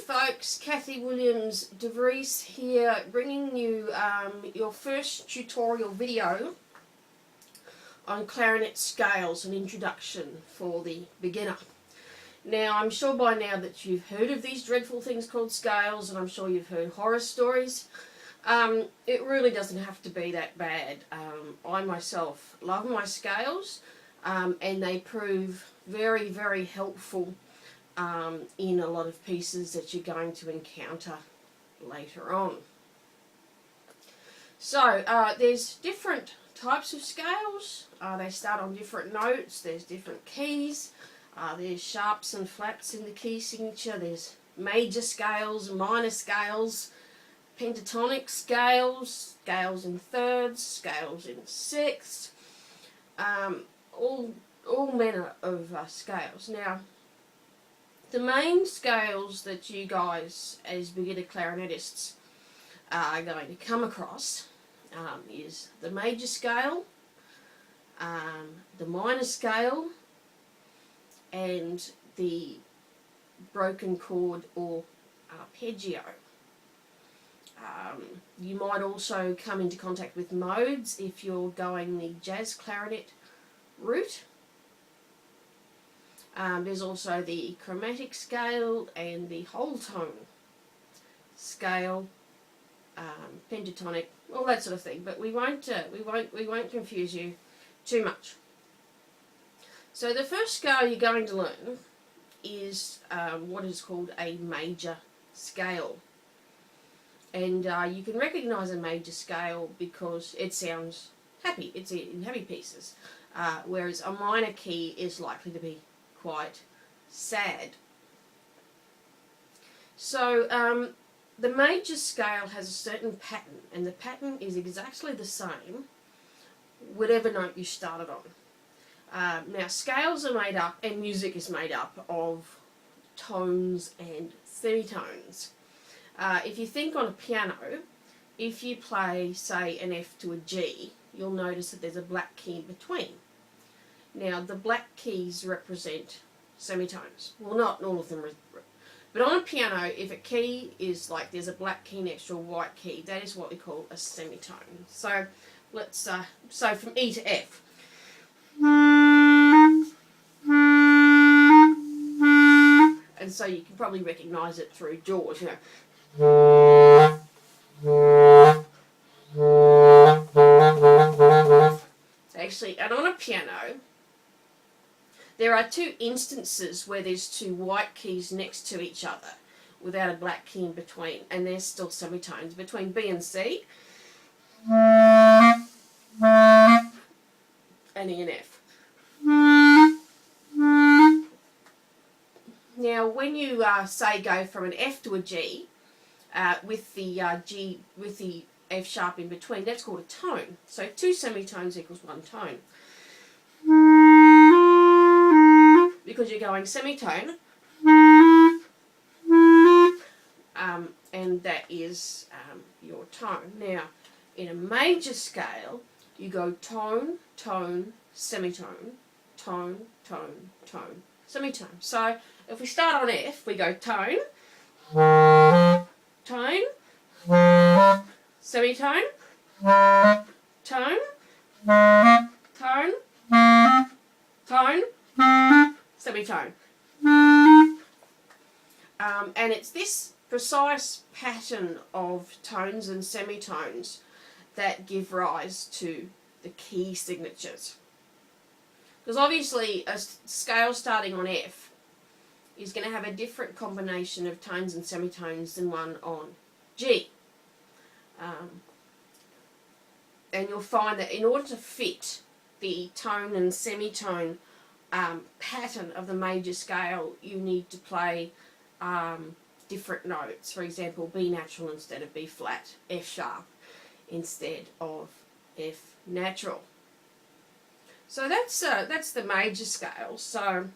folks, Kathy Williams-Devries here, bringing you your first tutorial video on clarinet scales, an introduction for the beginner. Now, I'm sure by now that you've heard of these dreadful things called scales, and I'm sure you've heard horror stories. It really doesn't have to be that bad. I myself love my scales, and they prove very, very helpful in a lot of pieces that you're going to encounter later on. So there's different types of scales. They start on different notes. There's different keys. There's sharps and flats in the key signature. There's major scales, minor scales, pentatonic scales, scales in thirds, scales in sixths, all manner of scales. Now, the main scales that you guys as beginner clarinetists are going to come across is the major scale, the minor scale, and the broken chord or arpeggio. You might also come into contact with modes if you're going the jazz clarinet route. There's also the chromatic scale and the whole tone scale, pentatonic, all that sort of thing. But we won't confuse you too much. So the first scale you're going to learn is what is called a major scale, and you can recognise a major scale because it sounds happy. It's in happy pieces, whereas a minor key is likely to be quite sad. So the major scale has a certain pattern, and the pattern is exactly the same whatever note you started on. Now, scales are made up, and music is made up of tones and semitones. If you think on a piano, if you play, say, an F to a G, you'll notice that there's a black key in between. Now, the black keys represent semitones. Well, not all of them, but on a piano, if a key is like there's a black key next to a white key, that is what we call a semitone. So let's so from E to F. And so you can probably recognise it through jaws, you know. Actually, and on a piano, there are two instances where there's two white keys next to each other without a black key in between, and there's still semitones between B and C, and E and F. Now, when you say go from an F to a G, with the F sharp in between, that's called a tone. So two semitones equals one tone. Because you're going semitone, and that is your tone. Now, in a major scale, you go tone, tone, semitone, tone, tone, tone, semitone. So, if we start on F, we go tone, tone, semitone, tone, tone, tone, semitone. And it's this precise pattern of tones and semitones that give rise to the key signatures. Because obviously a scale starting on F is going to have a different combination of tones and semitones than one on G. And you'll find that in order to fit the tone and semitone pattern of the major scale, you need to play different notes. For example, B natural instead of B flat, F sharp instead of F natural. So that's the major scale. So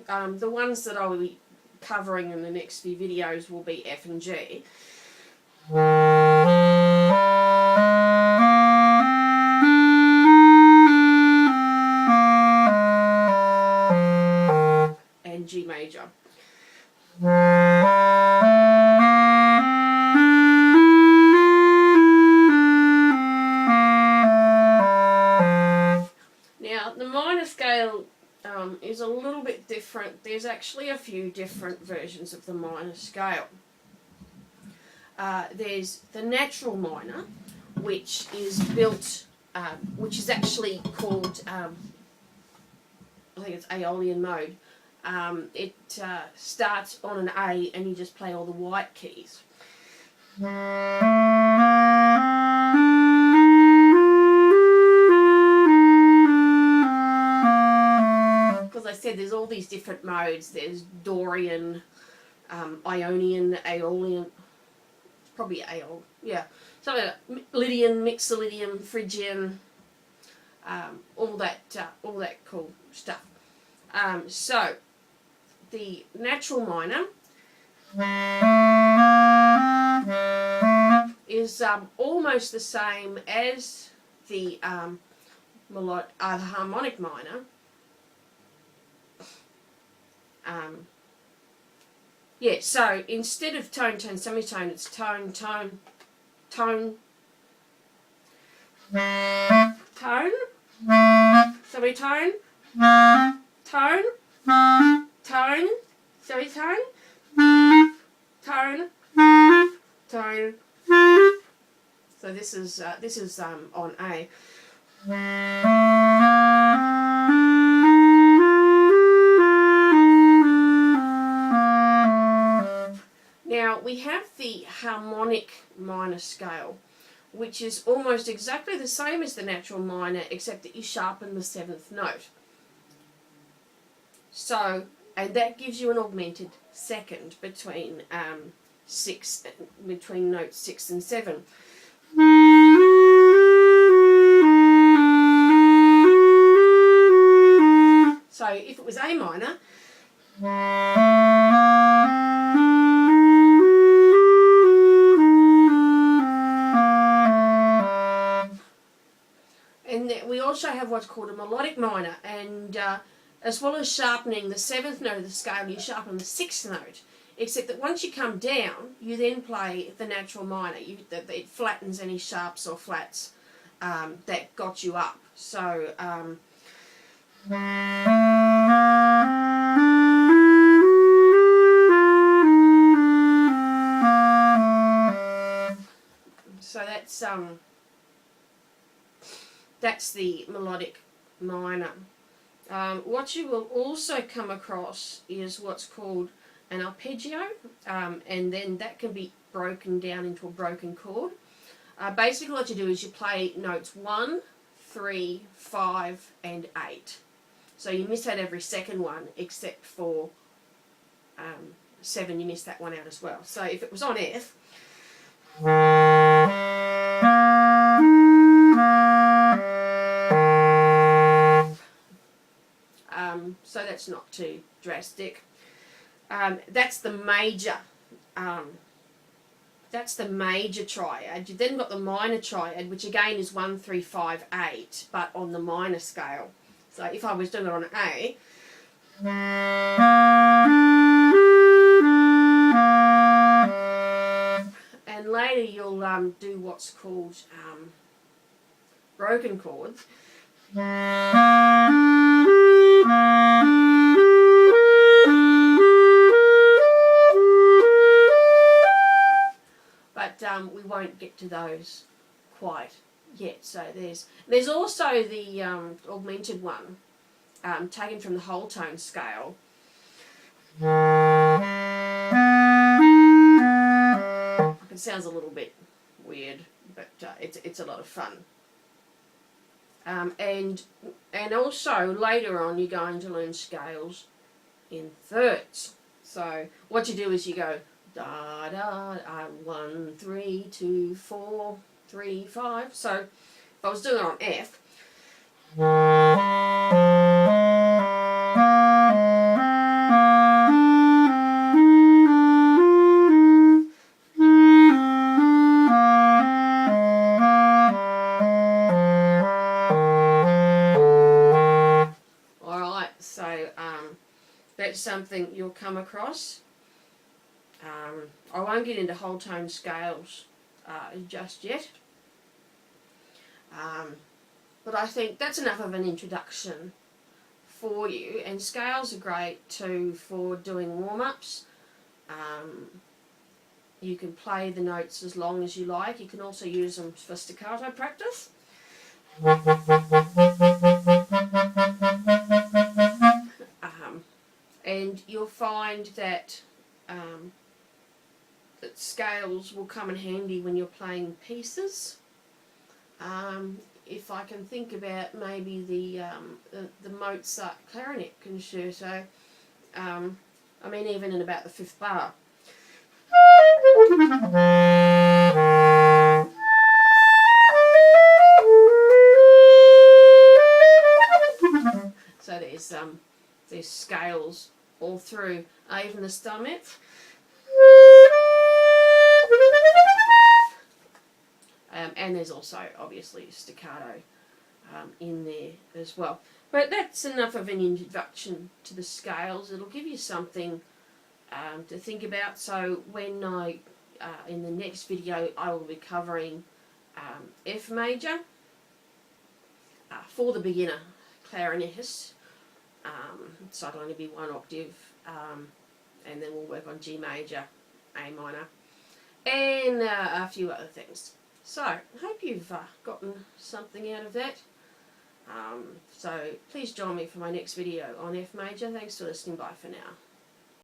the ones that I'll be covering in the next few videos will be F and G. And G major. actually a few different versions of the minor scale. There's the natural minor, which is built, which is actually called, I think it's Aeolian mode. It starts on an A and you just play all the white keys. Because I said there's all these different modes. There's Dorian, Ionian, Aeolian, probably Aeol, yeah. Something like Lydian, Mixolydian, Phrygian, all that cool stuff. So the natural minor is almost the same as the harmonic minor. Yeah, so instead of tone, tone, semitone, it's tone, tone, tone, tone, semitone, tone, tone, semitone, tone, tone. So this is on A. Now we have the harmonic minor scale, which is almost exactly the same as the natural minor, except that you sharpen the 7th note. So, and that gives you an augmented second between between notes 6 and 7. So if it was A minor, and we also have what's called a melodic minor, and as well as sharpening the 7th note of the scale, you sharpen the 6th note, except that once you come down, you then play the natural minor. It flattens any sharps or flats that got you up. So that's the melodic minor. What you will also come across is what's called an arpeggio, and then that can be broken down into a broken chord. Basically what you do is you play notes 1, 3, 5 and 8. So you miss out every second one except for 7, you miss that one out as well. So if it was on F, so that's not too drastic. That's the major. That's the major triad. You've then got the minor triad, which again is 1, 3, 5, 8, but on the minor scale. So if I was doing it on A, and later you'll do what's called broken chords. But we won't get to those quite yet. So there's also the augmented one, taken from the whole tone scale. It sounds a little bit weird, but it's a lot of fun. And also later on you're going to learn scales in thirds. So what you do is you go da da 1, 3, 2, 4, 3, 5. So if I was doing it on F, alright, so that's something you'll come across. I won't get into whole tone scales just yet, but I think that's enough of an introduction for you, and scales are great too for doing warm-ups. You can play the notes as long as you like. You can also use them for staccato practice. And you'll find that that scales will come in handy when you're playing pieces. If I can think about maybe the Mozart clarinet concerto, I mean even in about the 5th bar. So there's scales all through, even the stomach. And there's also obviously staccato in there as well. But that's enough of an introduction to the scales. It'll give you something to think about. So when in the next video, I will be covering F major for the beginner clarinetist. So it'll only be 1 octave, and then we'll work on G major, A minor, and a few other things. So I hope you've gotten something out of that. So please join me for my next video on F major. Thanks for listening. Bye for now.